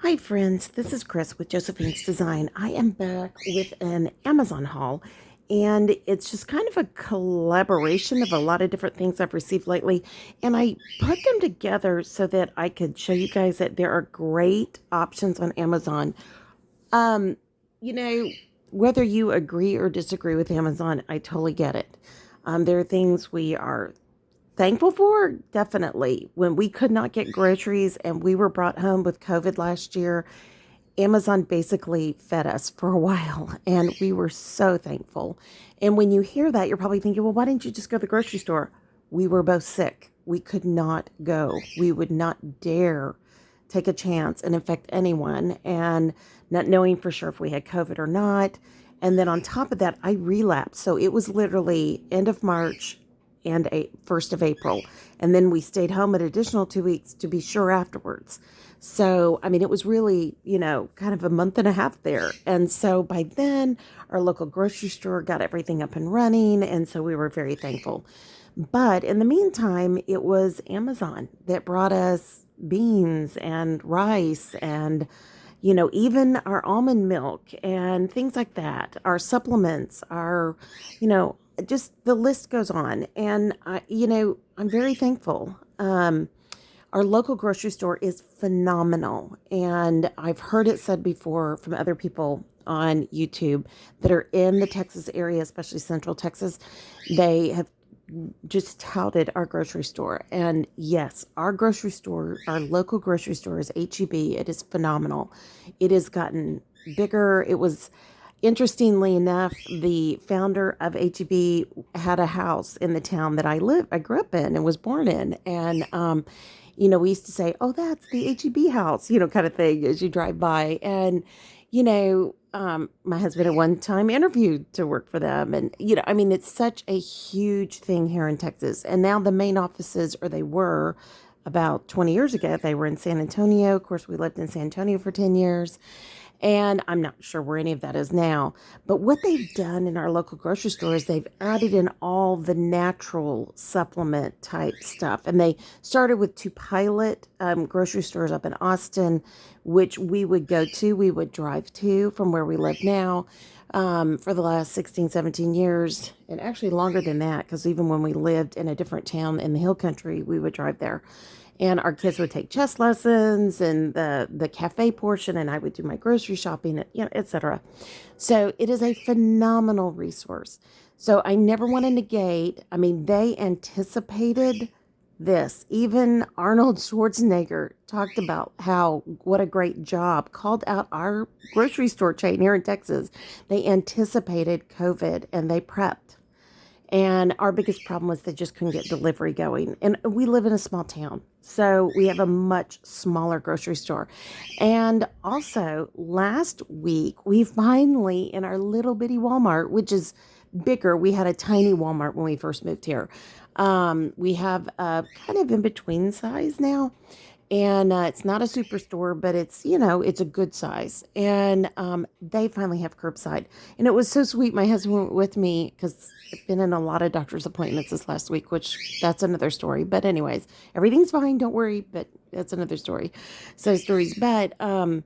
Hi, friends. This is Chris with Josephine's Design. I am back with an Amazon haul, and it's just kind of a collaboration of a lot of different things I've received lately. And I put them together so that I could show you guys that there are great options on Amazon. Um, you know, whether you agree or disagree with Amazon, I totally get it. There are things we are thankful for, definitely. When we could not get groceries and we were brought home with COVID last year, Amazon basically fed us for a while, and we were so thankful. And when you hear that, you're probably thinking, well, why didn't you just go to the grocery store? We were both sick. We could not go. We would not dare take a chance and infect anyone, and not knowing for sure if we had COVID or not. And then on top of that, I relapsed. So it was literally end of March and 1st of April. And then we stayed home an additional 2 weeks to be sure afterwards. So, I mean, it was really, kind of a month and a half there. And so by then, our local grocery store got everything up and running. And so we were very thankful. But in the meantime, it was Amazon that brought us beans and rice and, even our almond milk and things like that, our supplements, our, just the list goes on. And, I'm very thankful. Our local grocery store is phenomenal. And I've heard it said before from other people on YouTube that are in the Texas area, especially Central Texas. They have just touted our grocery store. And yes, our grocery store, our local grocery store is HEB. It is phenomenal. It has gotten bigger. It was, interestingly enough, the founder of HEB had a house in the town that I grew up in and was born in. And, we used to say, oh, that's the HEB house, kind of thing as you drive by. And, my husband at one time interviewed to work for them. And, I mean, it's such a huge thing here in Texas. And now the main offices, or they were about 20 years ago, they were in San Antonio. Of course, we lived in San Antonio for 10 years. And I'm not sure where any of that is now. But what they've done in our local grocery store is they've added in all the natural supplement type stuff. And they started with two pilot grocery stores up in Austin, which we would go to, we would drive to from where we live now for the last 16, 17 years. And actually longer than that, because even when we lived in a different town in the hill country, we would drive there. And our kids would take chess lessons and the cafe portion, and I would do my grocery shopping, etc. So it is a phenomenal resource. So I never want to negate. I mean, they anticipated this. Even Arnold Schwarzenegger talked about what a great job, called out our grocery store chain here in Texas. They anticipated COVID and they prepped. And our biggest problem was they just couldn't get delivery going. And we live in a small town, so we have a much smaller grocery store. And also, last week, we finally, in our little bitty Walmart, which is bigger, we had a tiny Walmart when we first moved here. We have a kind of in between size now. And it's not a superstore, but it's a good size. And they finally have curbside. And it was so sweet. My husband went with me because I've been in a lot of doctor's appointments this last week, which that's another story. But anyways, everything's fine. Don't worry. But that's another story. So stories. But, and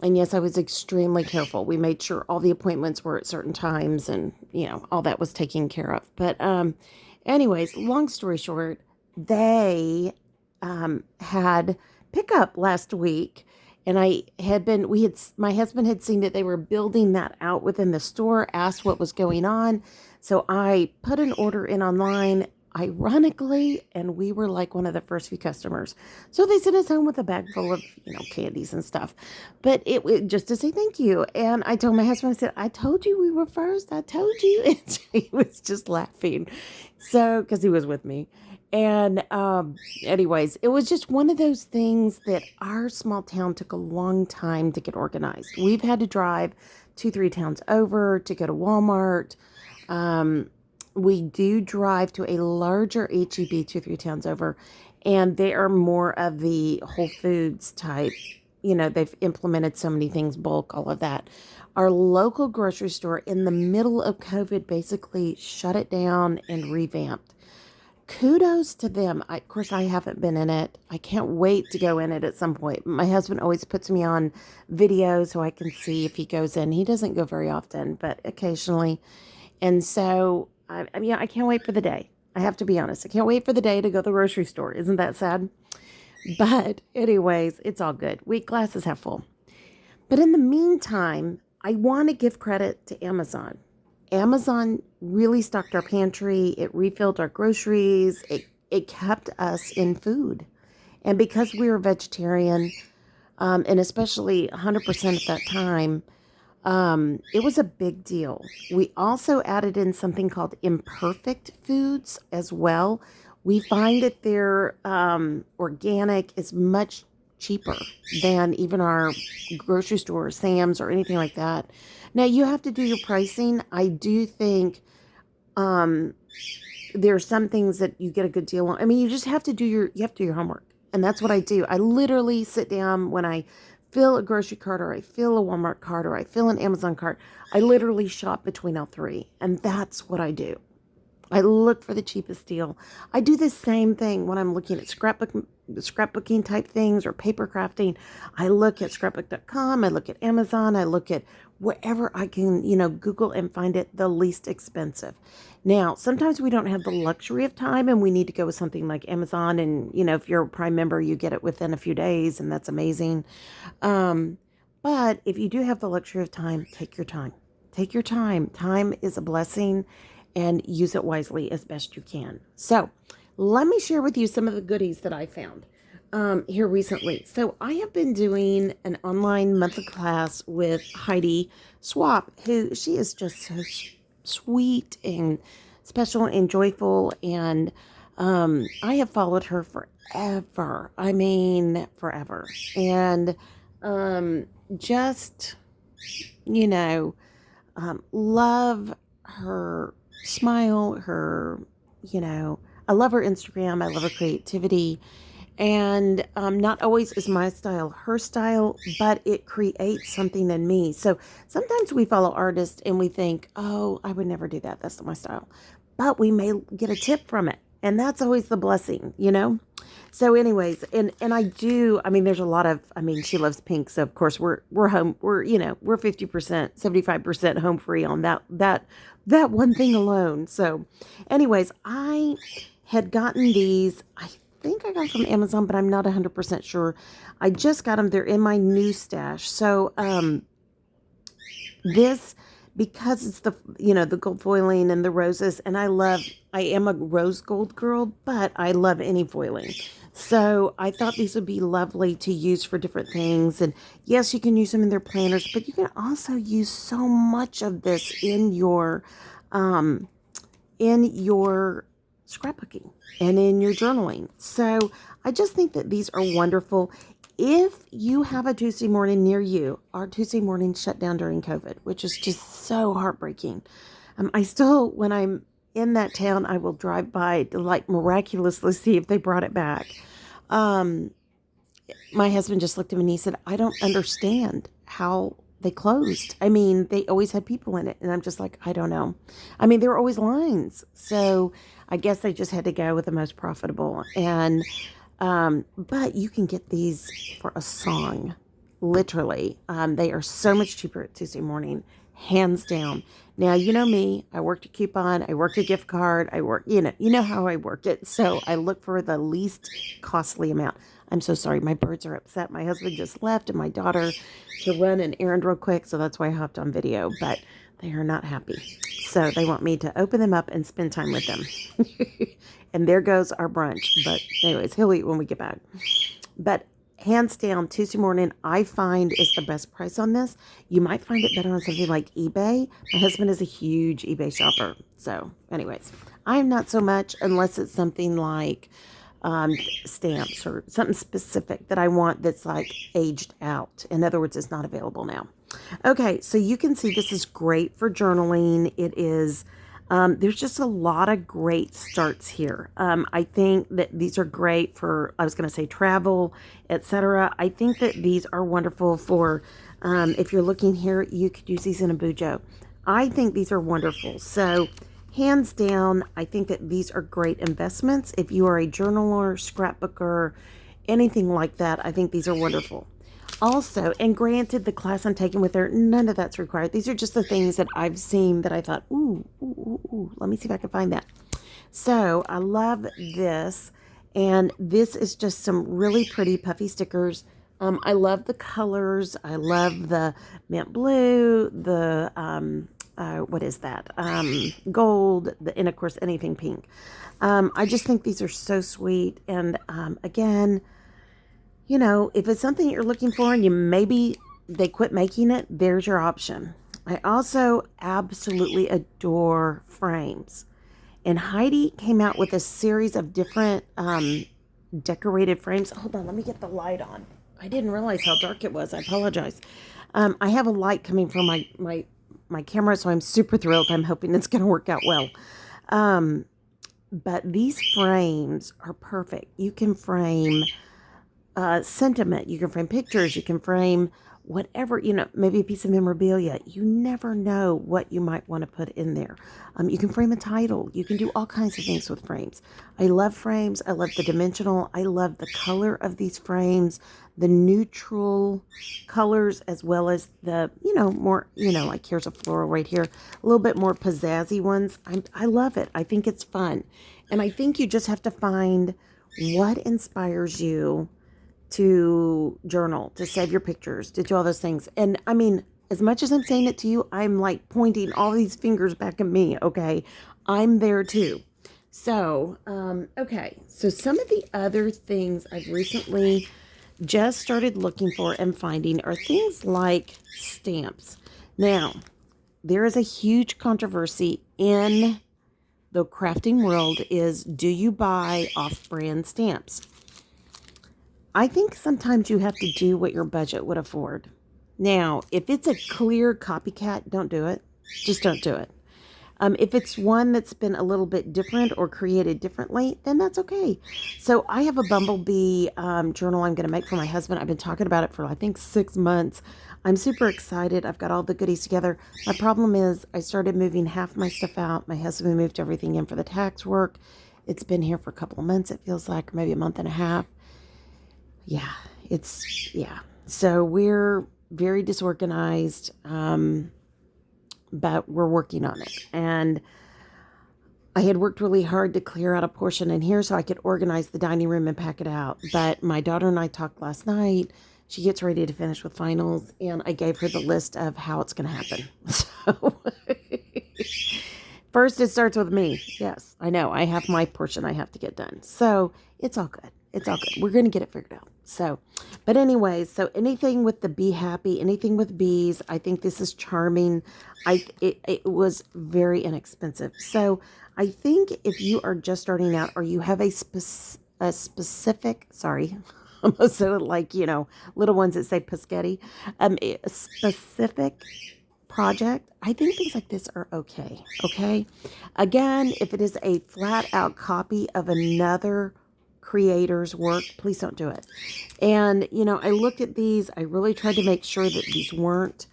yes, I was extremely careful. We made sure all the appointments were at certain times and, all that was taken care of. But anyways, long story short, they had pickup last week, and my husband had seen that they were building that out within the store, asked what was going on. So I put an order in online, ironically, and we were like one of the first few customers. So they sent us home with a bag full of, candies and stuff, but just to say thank you. And I told my husband, I said, I told you we were first. I told you. And he was just laughing. So, cause he was with me. And anyways, it was just one of those things that our small town took a long time to get organized. We've had to drive 2, 3 towns over to go to Walmart. We do drive to a larger HEB 2, 3 towns over, and they are more of the Whole Foods type. They've implemented so many things, bulk, all of that. Our local grocery store in the middle of COVID basically shut it down and revamped. kudos to them. Of course, I haven't been in it. I can't wait to go in it at some point. My husband always puts me on video so I can see if he goes in. He doesn't go very often, but occasionally. And so, I mean, I can't wait for the day. I have to be honest. I can't wait for the day to go to the grocery store. Isn't that sad? But, anyways, it's all good. Week glasses half full. But in the meantime, I want to give credit to Amazon. Amazon really stocked our pantry. It refilled our groceries. It kept us in food. And because we were vegetarian, and especially 100% at that time, it was a big deal. We also added in something called imperfect foods as well. We find that their organic is much cheaper than even our grocery store, Sam's, or anything like that. Now you have to do your pricing. I do think um, there are some things that you get a good deal on. I mean, you have to do your homework, and that's what I do. I literally sit down when I fill a grocery cart, or I fill a Walmart cart, or I fill an Amazon cart. I literally shop between all three, and that's what I do. I look for the cheapest deal. I do the same thing when I'm looking at scrapbooking type things or paper crafting. I look at scrapbook.com, I look at Amazon, I look at wherever I can, Google and find it the least expensive. Now, sometimes we don't have the luxury of time and we need to go with something like Amazon. And, if you're a Prime member, you get it within a few days, and that's amazing. Um, but if you do have the luxury of time, take your time. Take your time. Time is a blessing, and use it wisely as best you can. So let me share with you some of the goodies that I found here recently. So I have been doing an online monthly class with Heidi Swap, who she is just so sweet and special and joyful. And I have followed her forever. I mean, forever. And just, you know, love her smile, I love her Instagram. I love her creativity. And not always is my style her style, but it creates something in me. So sometimes we follow artists and we think, oh, I would never do that. That's not my style. But we may get a tip from it. And that's always the blessing. So anyways, and I mean, there's a lot of, she loves pink. So of course we're home, we're 50%, 75% home free on that one thing alone. So anyways, I had gotten these, I think I got them from Amazon, but I'm not 100% sure. I just got them. They're in my new stash. So, this, because it's the gold foiling and the roses, and I am a rose gold girl, but I love any foiling. So I thought these would be lovely to use for different things. And yes, you can use them in their planners, but you can also use so much of this um, in your scrapbooking and in your journaling. So I just think that these are wonderful. If you have a Tuesday morning near you, our Tuesday morning shut down during COVID, which is just so heartbreaking. I still, when I'm in that town, I will drive by to miraculously see if they brought it back. Um, my husband just looked at me and he said, I don't understand how they closed. I mean, they always had people in it. And I'm just like, I don't know. I mean, there were always lines. So I guess they just had to go with the most profitable. And, but you can get these for a song, literally. They are so much cheaper at Tuesday morning, hands down. Now, you know me, I worked a coupon, I worked a gift card, you know how I work it. So I look for the least costly amount. I'm so sorry. My birds are upset. My husband just left and my daughter to run an errand real quick. So that's why I hopped on video, but they are not happy. So they want me to open them up and spend time with them. And there goes our brunch. But anyways, he'll eat when we get back. But hands down, Tuesday morning, I find is the best price on this. You might find it better on something like eBay. My husband is a huge eBay shopper. So anyways, I'm not so much unless it's something like stamps or something specific that I want that's aged out. In other words, it's not available now. Okay, so you can see this is great for journaling. It is, there's just a lot of great starts here. I think that these are great for, I was going to say travel, etc. I think that these are wonderful for, if you're looking here, you could use these in a bujo. I think these are wonderful. So Hands down, I think that these are great investments. If you are a journaler, scrapbooker, anything like that, I think these are wonderful. Also, and granted, the class I'm taking with her, none of that's required. These are just the things that I've seen that I thought, ooh, let me see if I can find that. So I love this. And this is just some really pretty puffy stickers. I love the colors. I love the mint blue, the, what is that? Gold, and of course, anything pink. I just think these are so sweet. And again, you know, if it's something you're looking for and you maybe they quit making it, there's your option. I also absolutely adore frames. And Heidi came out with a series of different decorated frames. Hold on, let me get the light on. I didn't realize how dark it was. I apologize. I have a light coming from my camera, so I'm super thrilled. I'm hoping it's going to work out well. But these frames are perfect. You can frame sentiment. You can frame pictures. You can frame whatever, you know, maybe a piece of memorabilia. You never know what you might want to put in there. You can frame a title. You can do all kinds of things with frames. I love frames. I love the dimensional. I love the color of these frames, the neutral colors, as well as the, you know, more, you know, like here's a floral right here, a little bit more pizzazzy ones. I love it. I think it's fun. And I think you just have to find what inspires you to journal, to save your pictures, to do all those things. And I mean, as much as I'm saying it to you, I'm like pointing all these fingers back at me, okay? I'm there too. So, okay. So some of the other things I've recently just started looking for and finding are things like stamps. Now, there is a huge controversy in the crafting world is, do you buy off-brand stamps? I think sometimes you have to do what your budget would afford. Now, if it's a clear copycat, don't do it. Just don't do it. If it's one that's been a little bit different or created differently, then that's okay. So I have a bumblebee journal I'm going to make for my husband. I've been talking about it for, I think, 6 months. I'm super excited. I've got all the goodies together. My problem is I started moving half my stuff out. My husband moved everything in for the tax work. It's been here for a couple of months, it feels like, or maybe a month and a half. Yeah. So we're very disorganized, but we're working on it. And I had worked really hard to clear out a portion in here so I could organize the dining room and pack it out. But my daughter and I talked last night. She gets ready to finish with finals, and I gave her the list of how it's going to happen. So first, it starts with me. Yes, I know. I have my portion I have to get done. So it's all good. It's all good. We're going to get it figured out. So, but anyways, so anything with the Be Happy, anything with bees, I think this is charming. It was very inexpensive. So I think if you are just starting out or you have a specific, sorry, almost so like, you know, little ones that say Paschetti, a specific project, I think things like this are okay. Okay. Again, if it is a flat out copy of another creator's work, please don't do it. And, you know, I looked at these, I really tried to make sure that these weren't,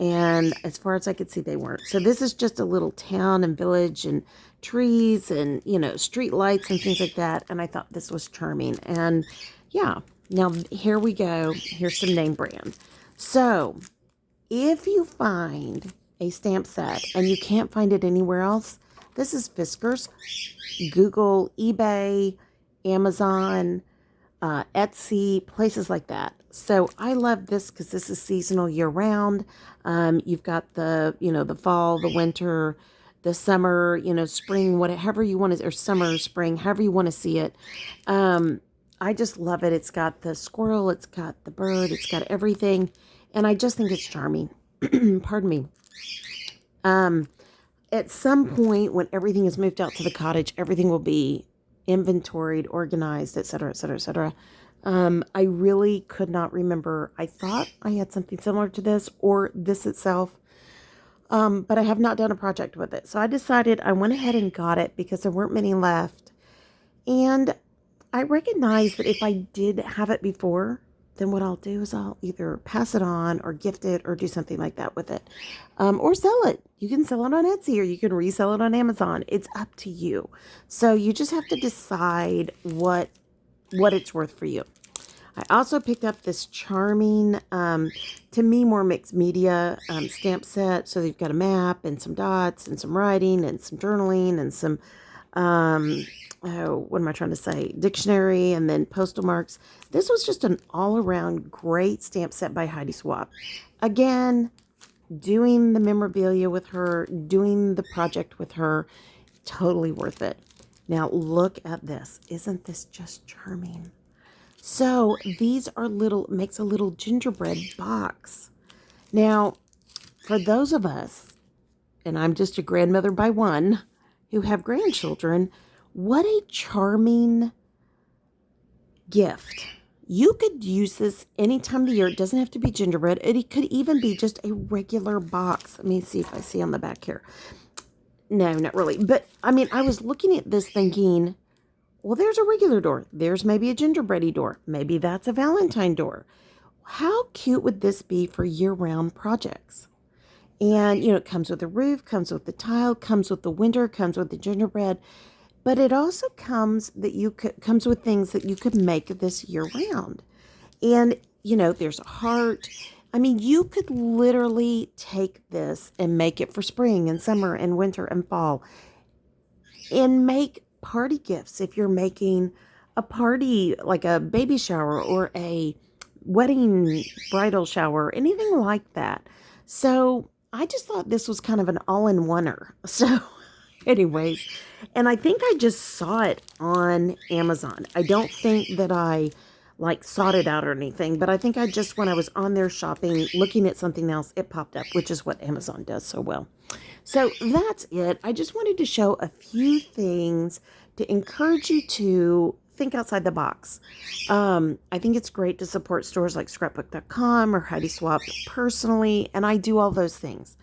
and as far as I could see, they weren't. So this is just a little town and village and trees and, you know, street lights and things like that. And I thought this was charming. And yeah, now here we go. Here's some name brand. So if you find a stamp set and you can't find it anywhere else, this is Fiskars. Google, eBay, Amazon, Etsy, places like that. So I love this because this is seasonal year round. You've got the, you know, the fall, the winter, the summer, you know, spring, whatever you want to, or summer, spring, however you want to see it. I just love it. It's got the squirrel, it's got the bird, it's got everything. And I just think it's charming. Pardon me. At some point when everything is moved out to the cottage, everything will be inventoried, organized, etc., etc., etc. I really could not remember. I thought I had something similar to this or this itself, but I have not done a project with it. So I decided I went ahead and got it because there weren't many left. And I recognized that if I did have it before, then what I'll do is I'll either pass it on or gift it or do something like that with it, or sell it. You can sell it on Etsy or you can resell it on Amazon. It's up to you. So you just have to decide what it's worth for you. I also picked up this charming, to me, more mixed media stamp set. So you've got a map and some dots and some writing and some journaling and some, what am I trying to say? Dictionary and then postal marks. This was just an all-around great stamp set by Heidi Swap. Again, doing the memorabilia with her, doing the project with her, totally worth it. Now look at this. Isn't this just charming? So these are makes a little gingerbread box. Now, for those of us, and I'm just a grandmother by one, who have grandchildren, what a charming gift. You could use this any time of the year. It doesn't have to be gingerbread. It could even be just a regular box. Let me see if I see on the back here. No, not really. But, I mean, I was looking at this thinking, well, there's a regular door. There's maybe a gingerbready door. Maybe that's a Valentine door. How cute would this be for year-round projects? And, it comes with a roof, comes with the tile, comes with the winter, comes with the gingerbread. But it also comes with things that you could make this year-round. And, there's a heart. I mean, you could literally take this and make it for spring and summer and winter and fall and make party gifts if you're making a party like a baby shower or a wedding bridal shower, anything like that. So I just thought this was kind of an all-in-oneer. So anyways, and I think I just saw it on Amazon. I don't think that I sought it out or anything, but I think I just, when I was on there shopping, looking at something else, it popped up, which is what Amazon does so well. So that's it. I just wanted to show a few things to encourage you to think outside the box. I think it's great to support stores like scrapbook.com or Heidi Swap personally, and I do all those things.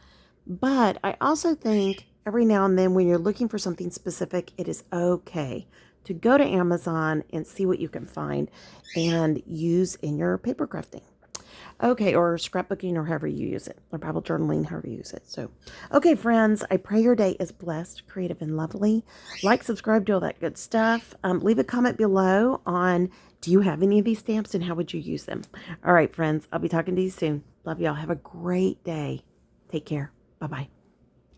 But I also think every now and then when you're looking for something specific, it is okay to go to Amazon and see what you can find and use in your paper crafting. Okay, or scrapbooking, or however you use it, or Bible journaling, however you use it. So, okay, friends, I pray your day is blessed, creative, and lovely. Like, subscribe, do all that good stuff. Leave a comment below on, do you have any of these stamps and how would you use them? All right, friends, I'll be talking to you soon. Love y'all. Have a great day. Take care. Bye-bye.